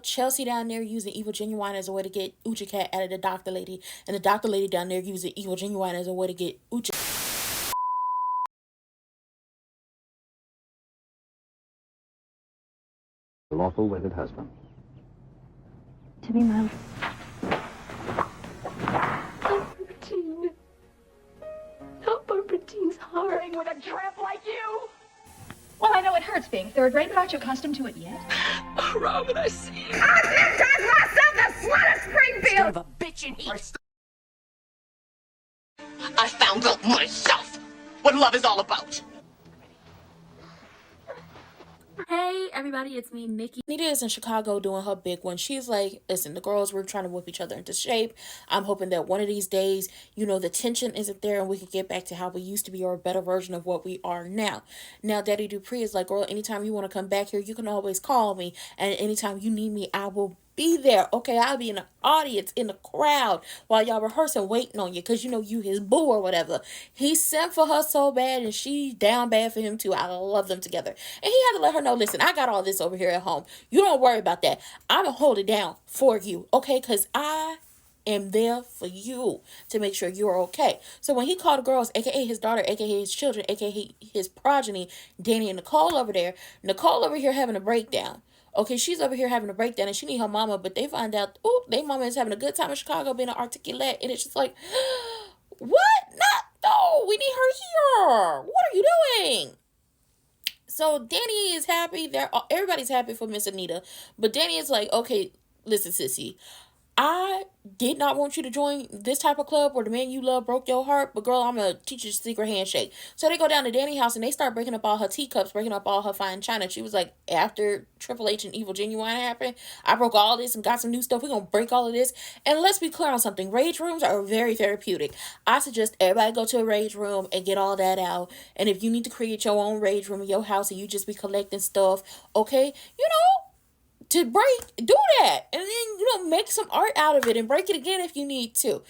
Chelsea down there using Evil Genuine as a way to get Ucha Cat out of the doctor lady, and the doctor lady down there using Evil Genuine as a way to get Ucha. Lawful wedded husband. To be my... Bertine. Not Bertine's heart. With a tramp like you? Well, I know it hurts being third rate, but aren't you accustomed to it yet? Oh, Robin, I see it. I baptized myself the slut of Springfield! Son of a bitch in here. I found out myself what love is all about. Hey everybody, it's me, Nikki. Nita is in Chicago doing her big one. She's like, listen, the girls, we're trying to whip each other into shape. I'm hoping that one of these days, the tension isn't there and we can get back to how we used to be or a better version of what we are now. Now, Daddy Dupree is like, girl, anytime you want to come back here, you can always call me. And anytime you need me, I will be there. Okay, I'll be in the audience, in the crowd, while y'all rehearsing, waiting on you, because you his boo or whatever. He sent for her so bad, and she down bad for him too. I love them together. And he had to let her know, listen, I got all this over here at home. You don't worry about that. I'm going to hold it down for you, okay? Because I am there for you to make sure you're okay. So when he called the girls, aka his daughter, aka his children, aka his progeny, Danny and Nicole over there, Nicole over here having a breakdown. Okay, she's over here having a breakdown and she need her mama, but they find out, oh, their mama is having a good time in Chicago being an articulate, and it's just like, what? No, we need her here. What are you doing? So Danny is happy. Everybody's happy for Miss Anita, but Danny is like, okay, listen, sissy, I did not want you to join this type of club where the man you love broke your heart, but girl, I'm going to teach you the secret handshake. So they go down to Danny's house and they start breaking up all her teacups, breaking up all her fine china. She was like, after Triple H and Evil Genuine happened, I broke all this and got some new stuff. We're going to break all of this. And let's be clear on something. Rage rooms are very therapeutic. I suggest everybody go to a rage room and get all that out. And if you need to create your own rage room in your house and you just be collecting stuff, okay, to break, do that. And then, make some art out of it and break it again if you need to.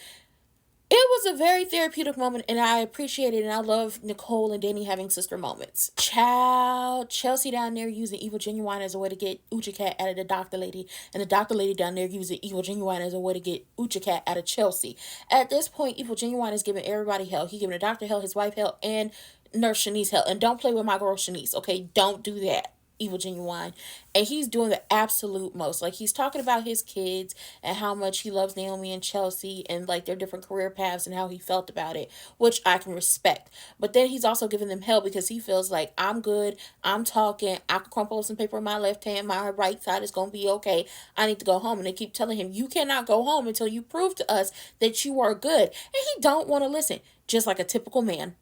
It was a very therapeutic moment, and I appreciate it, and I love Nicole and Danny having sister moments. Child, Chelsea down there using Evil Genuine as a way to get Ucha Cat out of the doctor lady, and the doctor lady down there using Evil Genuine as a way to get Ucha Cat out of Chelsea. At this point, Evil Genuine is giving everybody hell. He giving the doctor hell, his wife hell, and Nurse Shanice hell. And don't play with my girl Shanice, okay? Don't do that. Evil Genuine, and he's doing the absolute most. Like, he's talking about his kids and how much he loves Naomi and Chelsea and like their different career paths and how he felt about it, which I can respect. But then he's also giving them hell because he feels like, I'm good, I'm talking, I can crumple some paper in my left hand, my right side is gonna be okay, I need to go home. And they keep telling him, you cannot go home until you prove to us that you are good. And he don't want to listen, just like a typical man,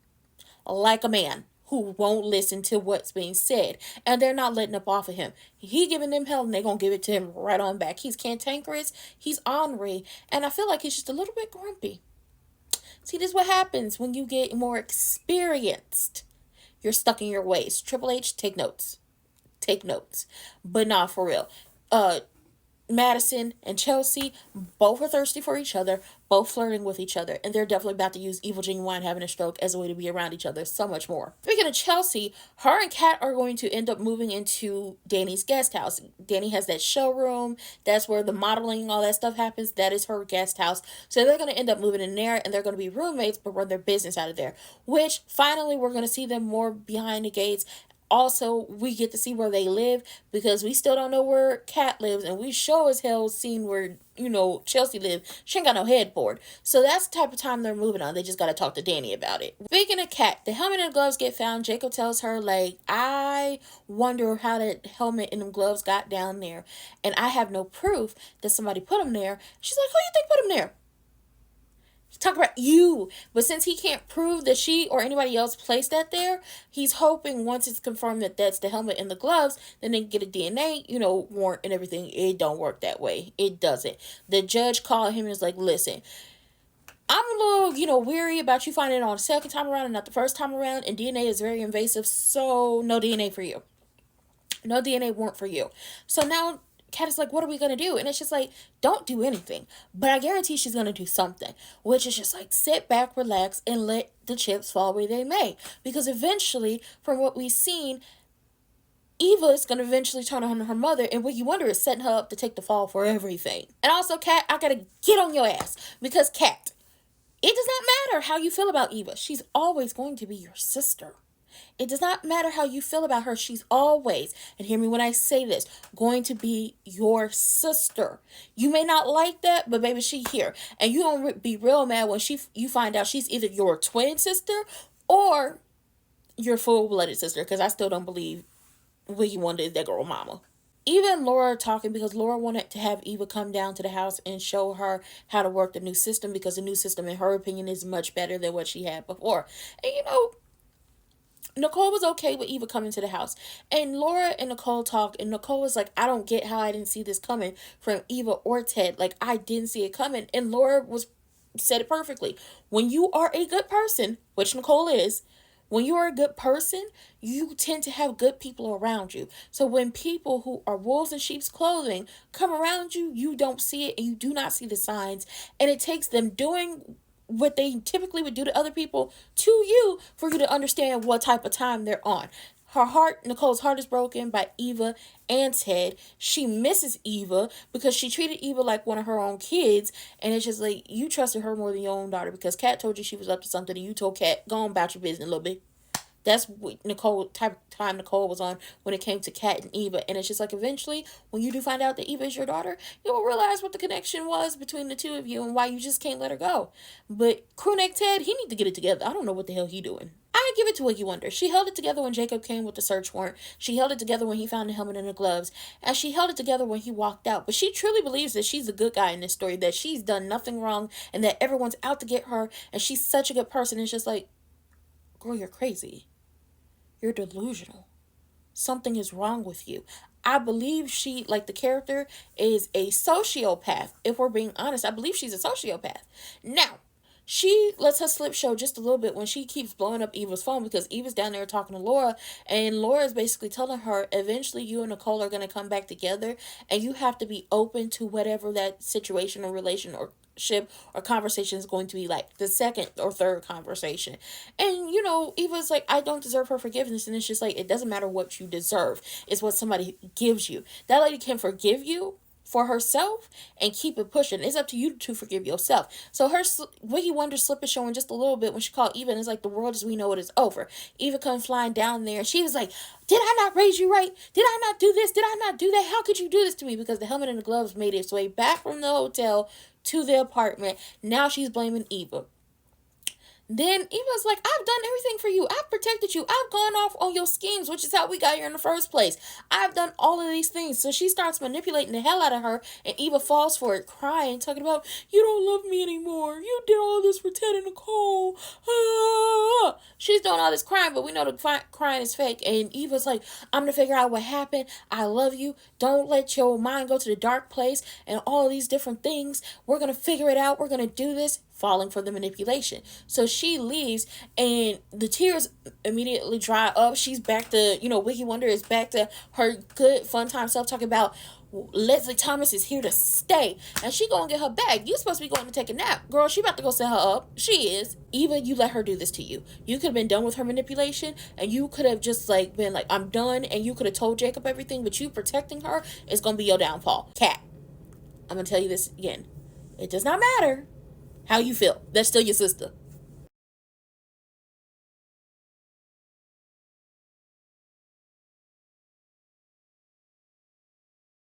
like a man who won't listen to what's being said. And they're not letting up off of him. He giving them hell and they're going to give it to him right on back. He's cantankerous. He's ornery. And I feel like he's just a little bit grumpy. See, this is what happens when you get more experienced. You're stuck in your ways. Triple H, take notes. Take notes. But not for real. Madison and Chelsea, both are thirsty for each other, both flirting with each other, and they're definitely about to use Evil Genuine having a stroke as a way to be around each other so much more. Speaking of Chelsea, her and Kat are going to end up moving into Danny's guest house. Danny has that showroom. That's where the modeling and all that stuff happens. That is her guest house. So they're going to end up moving in there, and they're going to be roommates, but run their business out of there. Which, finally, we're going to see them more behind the gates. Also, we get to see where they live because we still don't know where Kat lives, and we sure as hell seen where, Chelsea lives. She ain't got no headboard. So that's the type of time they're moving on. They just got to talk to Danny about it. Speaking of Kat, the helmet and gloves get found. Jacob tells her, like, I wonder how that helmet and them gloves got down there, and I have no proof that somebody put them there. She's like, who you think put them there? Talk about you. But since he can't prove that she or anybody else placed that there, he's hoping once it's confirmed that that's the helmet and the gloves, then they can get a DNA, warrant and everything. It don't work that way. It doesn't. The judge called him and was like, listen, I'm a little, weary about you finding it on the second time around and not the first time around, and DNA is very invasive, so no DNA for you. No DNA warrant for you. So now Kat is like, what are we going to do? And it's just like, don't do anything. But I guarantee she's going to do something. Which is just like, sit back, relax, and let the chips fall where they may. Because eventually, from what we've seen, Eva is going to eventually turn on her mother, and Wiggy Wonder is setting her up to take the fall for everything. And also, Kat, I gotta get on your ass. Because, Kat, it does not matter how you feel about Eva. She's always going to be your sister. It does not matter how you feel about her. She's always, and hear me when I say this, going to be your sister. You may not like that, but baby, she here. And you don't be real mad when you find out she's either your twin sister or your full-blooded sister. Because I still don't believe Wiggy Wonder is that girl mama. Eva and Laura are talking because Laura wanted to have Eva come down to the house and show her how to work the new system, because the new system, in her opinion, is much better than what she had before. And Nicole was okay with Eva coming to the house. And Laura and Nicole talk, and Nicole was like, I don't get how I didn't see this coming from Eva or Ted. Like, I didn't see it coming. And Laura said it perfectly. When you are a good person, which Nicole is, when you are a good person, you tend to have good people around you. So when people who are wolves in sheep's clothing come around you, you don't see it, and you do not see the signs. And it takes them doing what they typically would do to other people to you for you to understand what type of time they're on. Nicole's heart is broken by Eva and Ted. She misses Eva because she treated Eva like one of her own kids. And it's just like, you trusted her more than your own daughter because Kat told you she was up to something, and you told Kat, go on about your business a little bit. That's what type of time Nicole was on when it came to Kat and Eva. And it's just like, eventually, when you do find out that Eva is your daughter, you'll realize what the connection was between the two of you and why you just can't let her go. But Crewneck Ted, he need to get it together. I don't know what the hell he doing. I give it to Wiggy Wonder. She held it together when Jacob came with the search warrant. She held it together when he found the helmet and the gloves. And she held it together when he walked out. But she truly believes that she's a good guy in this story, that she's done nothing wrong, and that everyone's out to get her, and she's such a good person. It's just like, girl, you're crazy. You're delusional. Something is wrong with you. I believe she, like the character, is a sociopath. If we're being honest, I believe she's a sociopath. Now, she lets her slip show just a little bit when she keeps blowing up Eva's phone, because Eva's down there talking to Laura, and Laura's basically telling her, eventually you and Nicole are going to come back together, and you have to be open to whatever that situation or relation or or conversation is going to be like, the second or third conversation. And Eva's like, I don't deserve her forgiveness. And it's just like, it doesn't matter what you deserve, it's what somebody gives you. That lady can forgive you for herself and keep it pushing. It's up to you to forgive yourself. So her Wiggy Wonder slip is showing just a little bit when she called Eva, and it's like, the world as we know it is over. Eva comes flying down there, and she was like, did I not raise you right? Did I not do this? Did I not do that? How could you do this to me? Because the helmet and the gloves made its way back from the hotel to the apartment. Now she's blaming Eva. Then Eva's like, I've done everything for you. I've protected you. I've gone off on your schemes, which is how we got here in the first place. I've done all of these things. So she starts manipulating the hell out of her, and Eva falls for it, crying, talking about, you don't love me anymore. You did all this for Ted and Nicole. Ah. She's doing all this crying, but we know the crying is fake. And Eva's like, I'm going to figure out what happened. I love you. Don't let your mind go to the dark place and all these different things. We're going to figure it out. We're going to do this. Falling for the manipulation. So she leaves, and the tears immediately dry up. She's back to, Wiggy Wonder is back to her good fun time self, talking about Leslie Thomas is here to stay, and she gonna get her bag. You supposed to be going to take a nap, girl. She about to go set her up. She is. Eva, you let her do this to you. You could have been done with her manipulation, and you could have just been like, I'm done, and you could have told Jacob everything, but you protecting her is gonna be your downfall. Kat, I'm gonna tell you this again. It does not matter how you feel. That's still your sister.